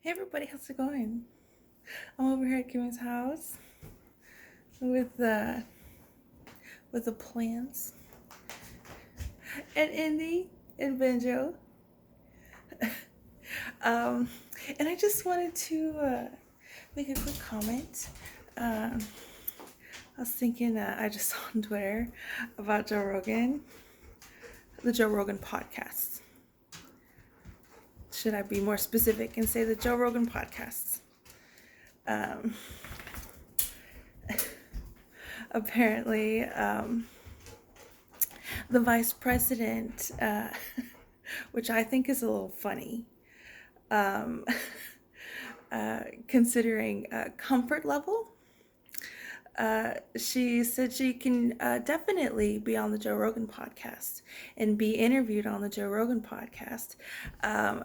Hey everybody, how's it going? I'm over here at Kimmy's house with the plants and Indy and Benjo. Um, and I just wanted to make a quick comment. Um, I was thinking I just saw on Twitter about Joe Rogan, the Joe Rogan podcast. Should I be more specific and say the Joe Rogan podcast? Um, apparently, the vice president, which I think is a little funny, um, considering comfort level. She said she can definitely be on the Joe Rogan podcast and be interviewed on the Joe Rogan podcast. Um,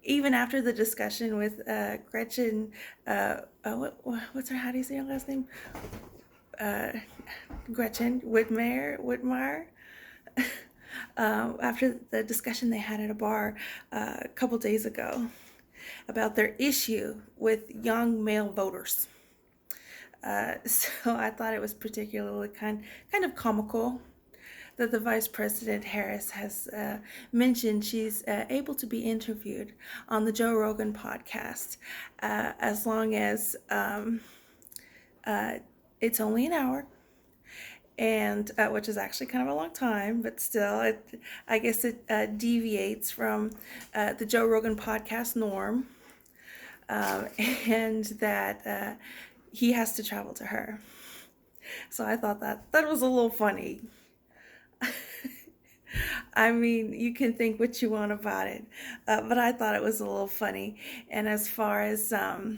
Even after the discussion with Gretchen, what's her, how do you say her last name? Gretchen Whitmire. After the discussion they had at a bar a couple days ago about their issue with young male voters. So I thought it was particularly kind of comical that the Vice President Harris has mentioned she's able to be interviewed on the Joe Rogan podcast as long as it's only an hour, and which is actually kind of a long time, but still, I guess it deviates from the Joe Rogan podcast norm, and that he has to travel to her. So I thought that was a little funny. I mean, you can think what you want about it, but I thought it was a little funny. And as far as uh,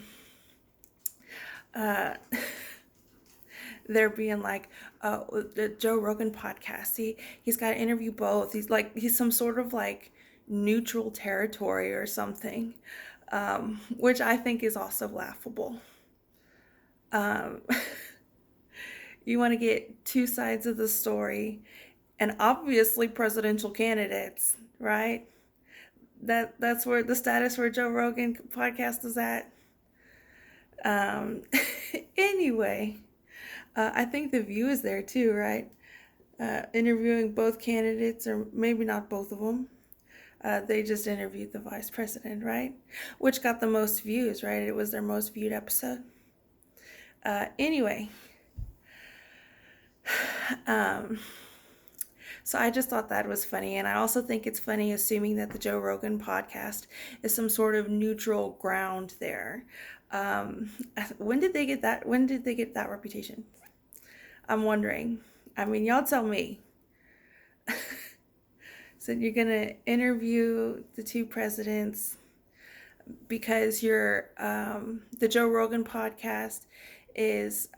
there being like the Joe Rogan podcast, he's got to interview both. He's some sort of like neutral territory or something, which I think is also laughable. Um, you want to get two sides of the story, and obviously presidential candidates, right? That's where the status for Joe Rogan podcast is at. Um, anyway, I think the View is there too, right? Interviewing both candidates, or maybe not both of them. They just interviewed the vice president, right? Which got the most views, right? It was their most viewed episode. Anyway, um, so I just thought that was funny. And I also think it's funny assuming that the Joe Rogan podcast is some sort of neutral ground there. Um, when did they get that? When did they get that reputation? I'm wondering. I mean, y'all tell me. So you're gonna interview the two presidents because the Joe Rogan podcast is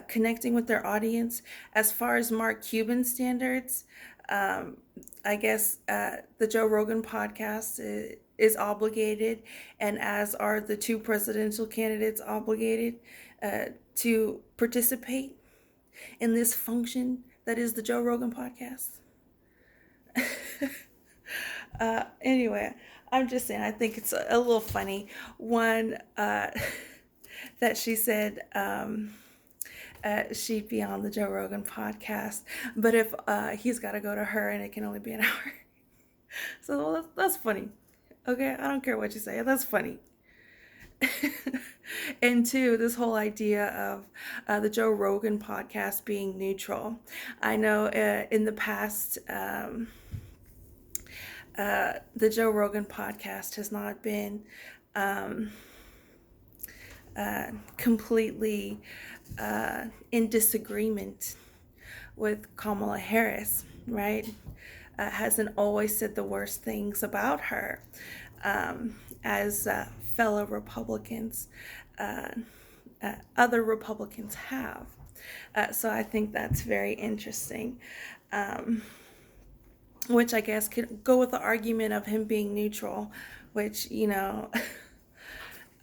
connecting with their audience. As far as Mark Cuban standards, I guess the Joe Rogan podcast is obligated, and as are the two presidential candidates obligated to participate in this function that is the Joe Rogan podcast. Anyway, I'm just saying, I think it's a little funny. One, that she said she'd be on the Joe Rogan podcast, but if he's got to go to her and it can only be an hour. So well, that's funny. Okay, I don't care what you say. That's funny. And two, this whole idea of the Joe Rogan podcast being neutral. I know in the past, the Joe Rogan podcast has not been completely in disagreement with Kamala Harris, right? Hasn't always said the worst things about her, as fellow Republicans, other Republicans have. So I think that's very interesting. Which I guess could go with the argument of him being neutral, which,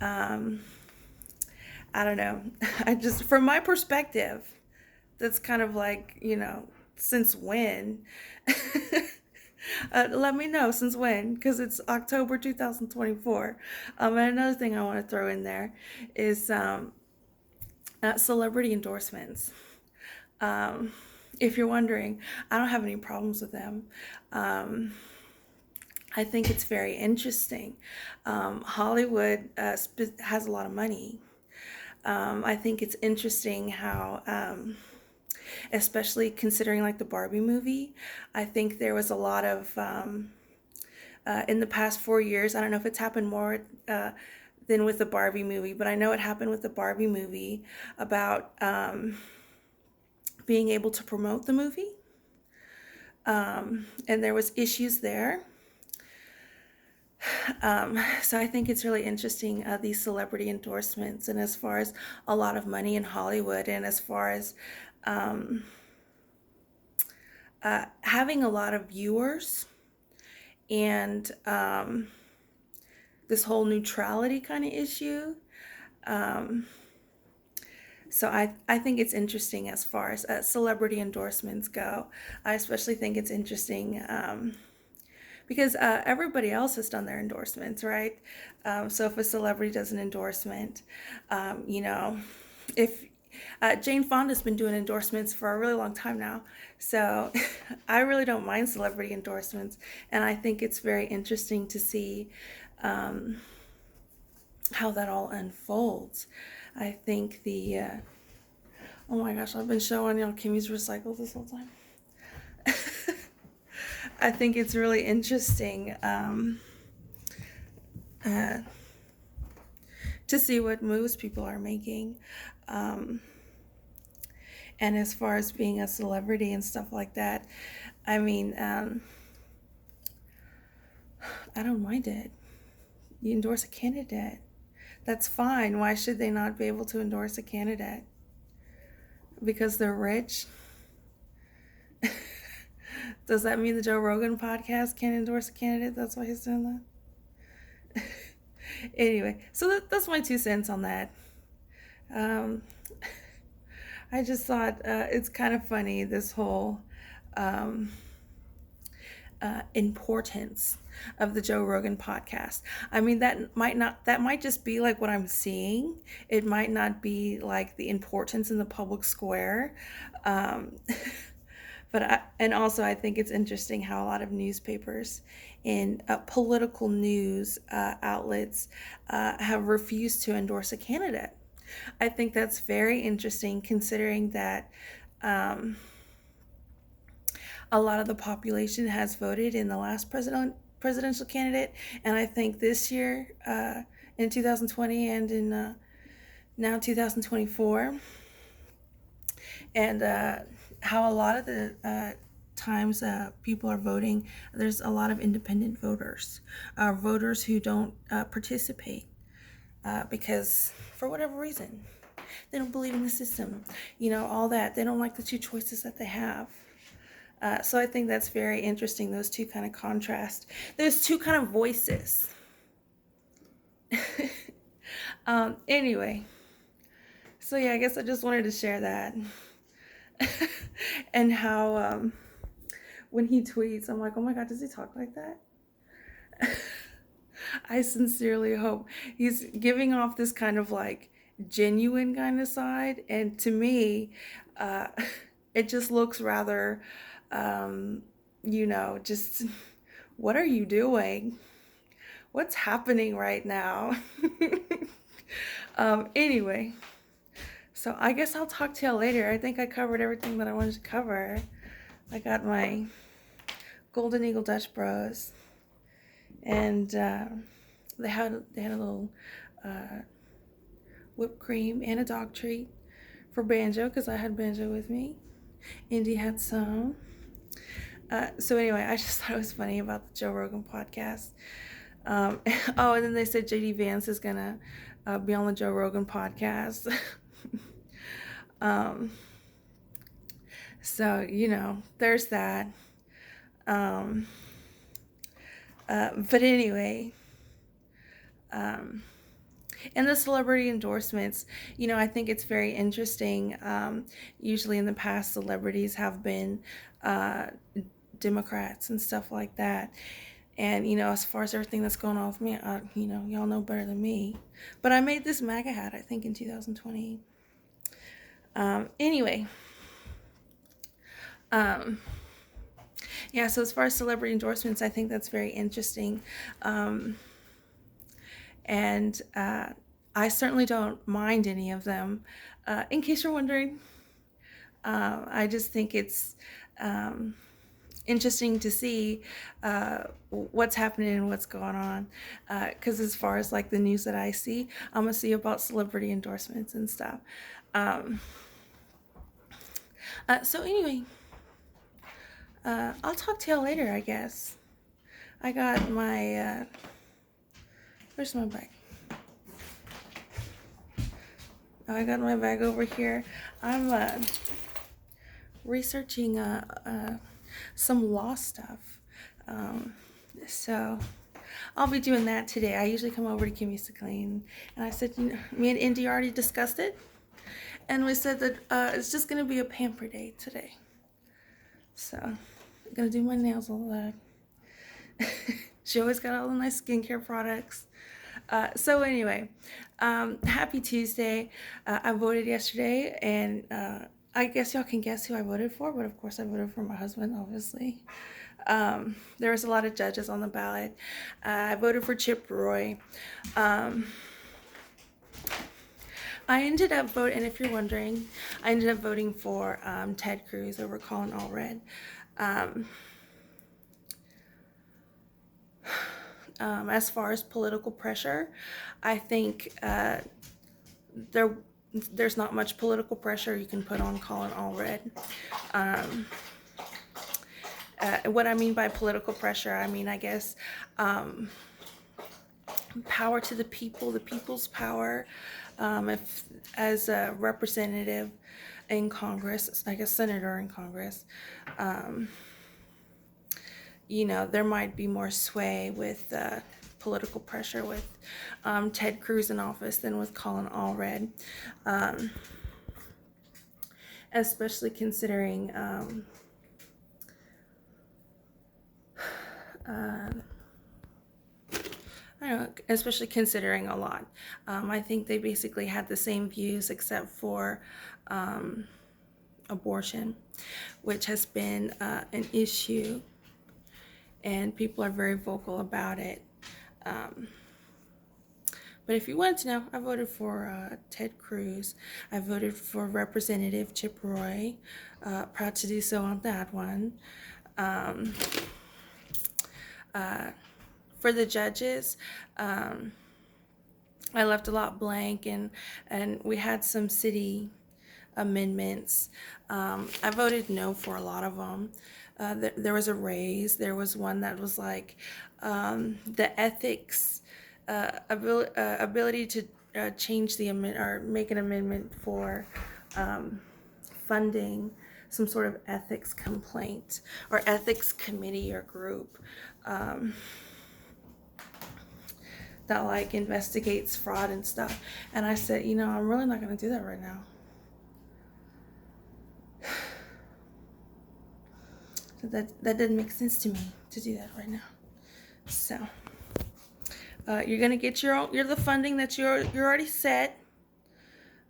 um, I don't know. I just, from my perspective, that's kind of like, since when? Let me know since when, because it's October 2024. And another thing I want to throw in there is celebrity endorsements. Um, if you're wondering, I don't have any problems with them. Um, I think it's very interesting. Hollywood has a lot of money. I think it's interesting how, especially considering like the Barbie movie, I think there was a lot of, in the past 4 years, I don't know if it's happened more than with the Barbie movie, but I know it happened with the Barbie movie about being able to promote the movie. And there was issues there. So I think it's really interesting, these celebrity endorsements, and as far as a lot of money in Hollywood, and as far as um, having a lot of viewers, and this whole neutrality kind of issue. Um, so I think it's interesting as far as celebrity endorsements go. I especially think it's interesting because everybody else has done their endorsements, right? So if a celebrity does an endorsement, you know, if Jane Fonda's been doing endorsements for a really long time now, so I really don't mind celebrity endorsements, and I think it's very interesting to see um, how that all unfolds. I think oh my gosh, I've been showing y'all Kimmy's recycled this whole time. I think it's really interesting uh, to see what moves people are making. Um, and as far as being a celebrity and stuff like that, I mean, I don't mind it. You endorse a candidate. That's fine. Why should they not be able to endorse a candidate? Because they're rich? Does that mean the Joe Rogan podcast can't endorse a candidate? That's why he's doing that? Anyway, so that's my 2 cents on that. Um, I just thought it's kind of funny, this whole um, importance of the Joe Rogan podcast. I mean, that might just be like what I'm seeing. It might not be like the importance in the public square. Um, and also I think it's interesting how a lot of newspapers and political news outlets have refused to endorse a candidate. I think that's very interesting, considering that um, a lot of the population has voted in the last presidential candidate, and I think this year, in 2020 and in now 2024, and how a lot of the times people are voting, there's a lot of independent voters, voters who don't participate because for whatever reason they don't believe in the system, all that. They don't like the two choices that they have. So I think that's very interesting, those two kind of contrast, those two kind of voices. Anyway, so yeah, I guess I just wanted to share that. And how when he tweets, I'm like, oh my God, does he talk like that? I sincerely hope he's giving off this kind of like genuine kind of side. And to me, uh, it just looks rather, just what are you doing? What's happening right now? Anyway, so I guess I'll talk to y'all later. I think I covered everything that I wanted to cover. I got my Golden Eagle Dutch Bros, and they had a little whipped cream and a dog treat for Banjo, because I had Banjo with me. Indy had some. So anyway, I just thought it was funny about the Joe Rogan podcast. And then they said JD Vance is gonna be on the Joe Rogan podcast. So there's that. But anyway, and the celebrity endorsements, I think it's very interesting. Usually in the past, celebrities have been Democrats and stuff like that. And, as far as everything that's going on with me, y'all know better than me. But I made this MAGA hat, I think, in 2020. Anyway. Yeah, so as far as celebrity endorsements, I think that's very interesting. And I certainly don't mind any of them. In case you're wondering, I just think it's interesting to see what's happening and what's going on. Because as far as like the news that I see, I'm gonna see about celebrity endorsements and stuff. So anyway, I'll talk to y'all later, I guess. I got my where's my bag? Oh, I got my bag over here. I'm researching some law stuff. So I'll be doing that today. I usually come over to Kimmy's to clean. And I said, me and Indy already discussed it. And we said that it's just going to be a pamper day today. So I'm going to do my nails, all that. She always got all the nice skincare products. So anyway, happy Tuesday. I voted yesterday, and I guess y'all can guess who I voted for, but of course I voted for my husband, obviously. There was a lot of judges on the ballot. I voted for Chip Roy. I ended up voting, and if you're wondering, I ended up voting for Ted Cruz over Colin Allred. As far as political pressure, I think there's not much political pressure you can put on Colin Allred. What I mean by political pressure, I mean, I guess, power to the people, the people's power. If as a representative in Congress, like a senator in Congress, there might be more sway with political pressure with Ted Cruz in office than with Colin Allred, especially considering I don't know, especially considering a lot. I think they basically had the same views except for abortion, which has been an issue, and people are very vocal about it. But if you wanted to know, I voted for Ted Cruz. I voted for Representative Chip Roy. Proud to do so on that one. For the judges, I left a lot blank, and we had some city amendments. I voted no for a lot of them. There was a raise. There was one that was like the ethics ability to change the amendment or make an amendment for funding some sort of ethics complaint or ethics committee or group that like investigates fraud and stuff. And I said, I'm really not going to do that right now. That doesn't make sense to me to do that right now. So you're gonna get you're the funding that you're already set.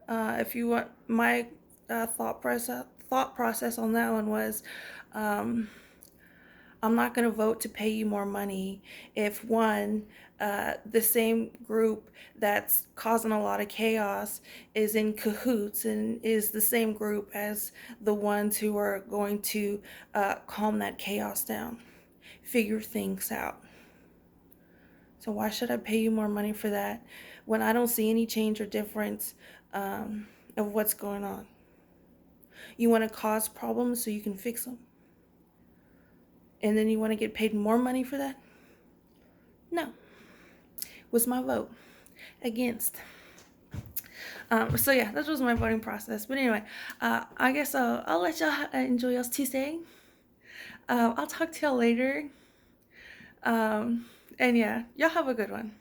If you want my thought process on that one was, I'm not gonna vote to pay you more money if one, the same group that's causing a lot of chaos is in cahoots and is the same group as the ones who are going to calm that chaos down, figure things out. So why should I pay you more money for that when I don't see any change or difference of what's going on? You want to cause problems so you can fix them? And then you want to get paid more money for that? No. Was my vote against. So yeah, that was my voting process. But anyway, I guess I'll let y'all enjoy y'all's Tuesday. I'll talk to y'all later. And yeah, y'all have a good one.